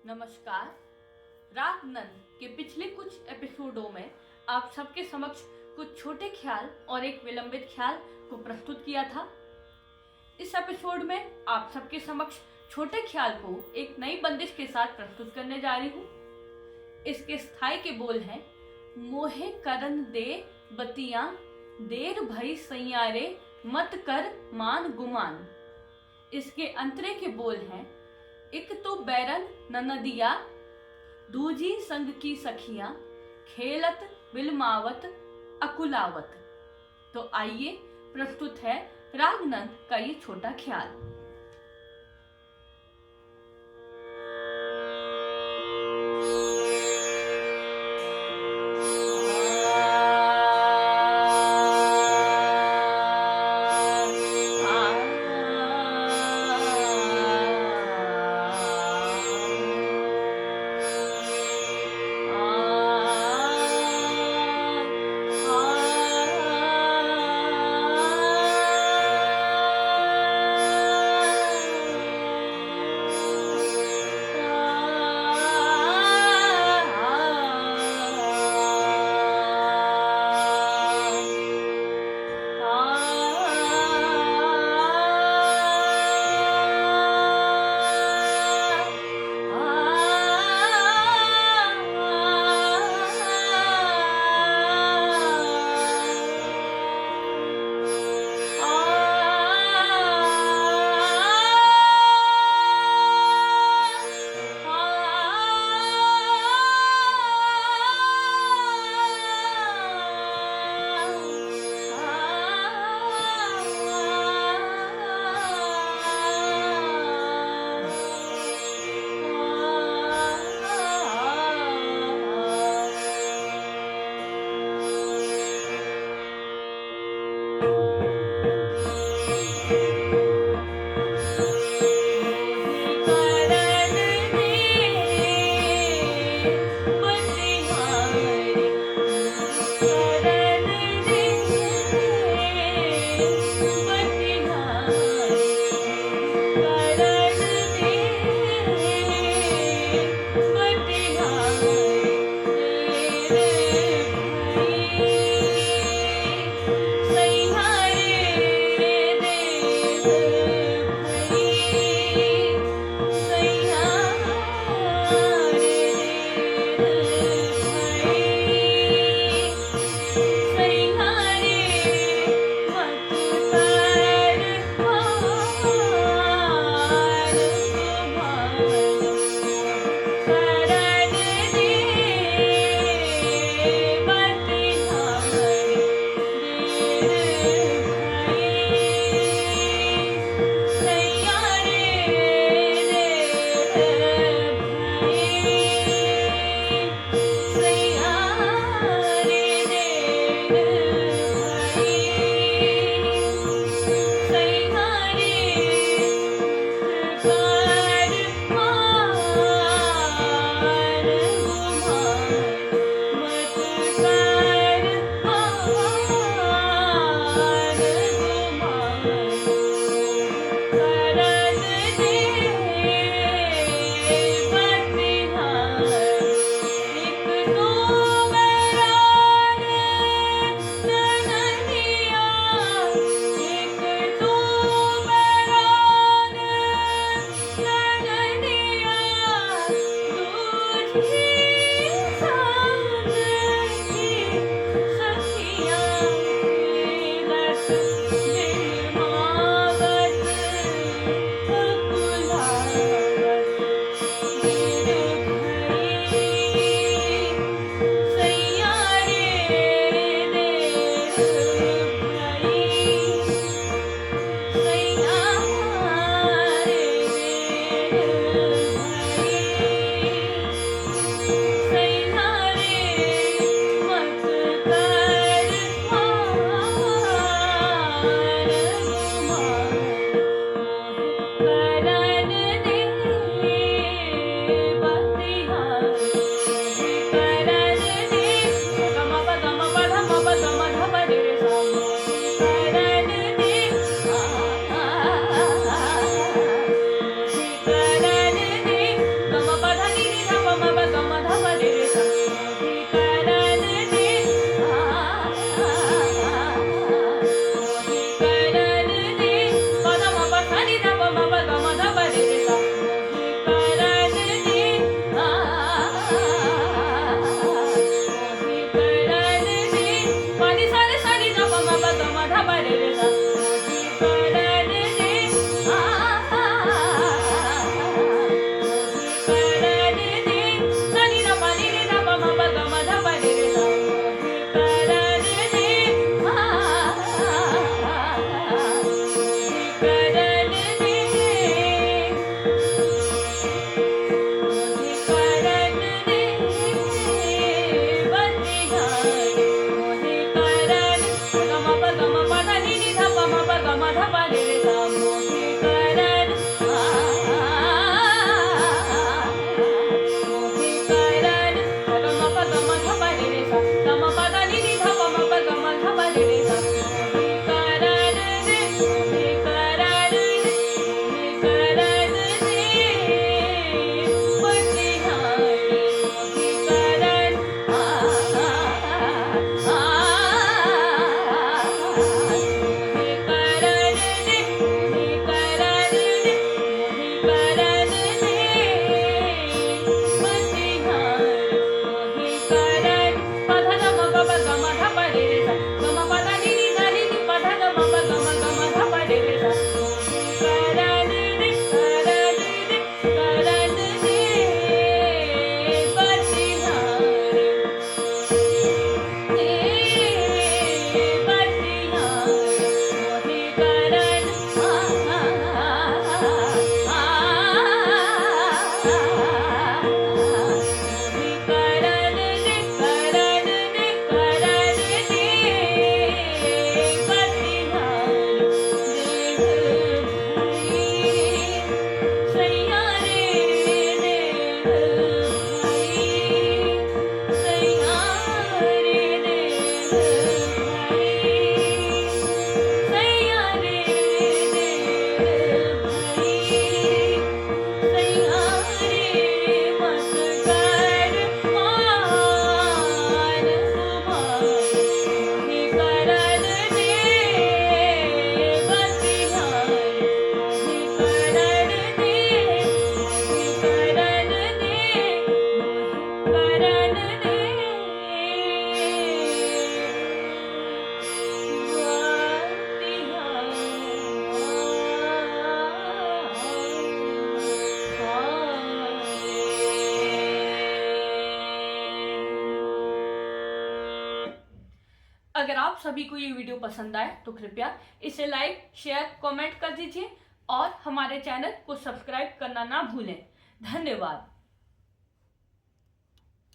नमस्कार। रागनंद के पिछले कुछ एपिसोडों में आप सबके समक्ष कुछ छोटे ख्याल और एक विलंबित ख्याल को प्रस्तुत किया था। इस एपिसोड में आप सबके समक्ष छोटे ख्याल को एक नई बंदिश के साथ प्रस्तुत करने जा रही हूँ। इसके स्थाई के बोल हैं, मोहे करन दे बतियां, देर भई सैयारे, मत कर मान गुमान। इसके अंतरे के बोल हैं, एक तो बैरन ननदिया, दूजी संग की सखियां, खेलत बिलमावत अकुलावत। तो आइए प्रस्तुत है रागनंद का ये छोटा ख्याल। अगर आप सभी को ये वीडियो पसंद आए तो कृपया इसे लाइक, शेयर, कमेंट कर दीजिए और हमारे चैनल को सब्सक्राइब करना ना भूलें। धन्यवाद।